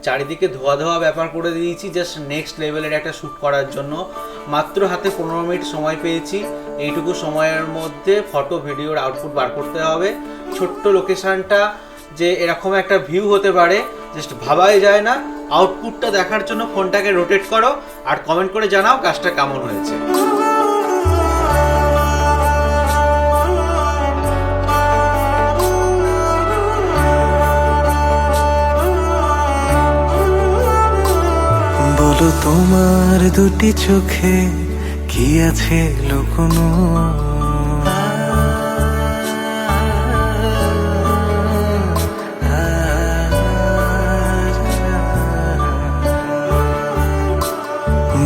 চারিদিকে ধোয়া ধোয়া ব্যাপার করে দিয়েছি জাস্ট নেক্সট লেভেলের একটা শ্যুট করার জন্য। মাত্র হাতে 15 মিনিট সময় পেয়েছি। এইটুকু সময়ের মধ্যে ফটো ভিডিওর আউটপুট বার করতে হবে। ছোট্ট লোকেশানটা যে এরকম একটা ভিউ হতে পারে জাস্ট ভাবাই যায় না। আউটপুটটা দেখার জন্য ফোনটাকে রোটেট করো আর কমেন্ট করে জানাও কাজটা কেমন হয়েছে। বলো তোমার দুটি চোখে কি আছে লুকোনো,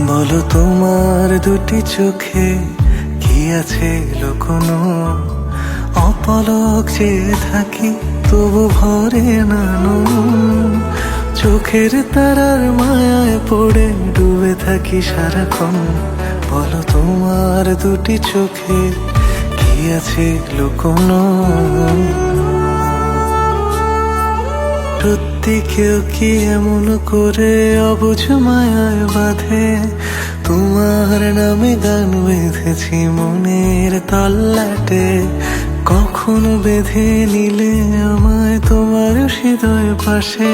বলো তোমার দুটি চোখে কি আছে লুকোনো, অপলক চেয়ে থাকি তবু ভরে না নুন, চোখের তারার মায়ায় পড়ে ডুবে থাকি সারাক্ষণ। বলো তোমার দুটি চোখে কি আছে লুকোনো, সত্যি কেউ কি এমন করে অবুঝ মায়ায় বাঁধে, তোমার নামে গান বেঁধেছি মনের তল্লাটে, কখনো বেঁধে নিলে আমায় তোমার হৃদয় পাশে,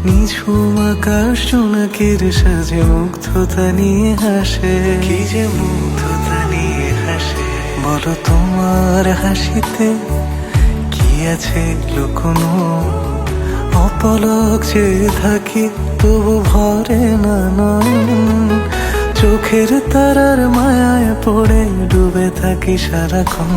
নিঝুম আকাশ জোনাকির সাজে মুগ্ধতা নিয়ে হাসে, কি যে মুগ্ধতা নিয়ে হাসে। বলো তোমার হাসিতে কি আছে লুকোনো, অপলক চেয়ে থাকি তবু ভরে না নয়ন, চোখের তারার মায়ায় পড়ে ডুবে থাকি সারাক্ষণ।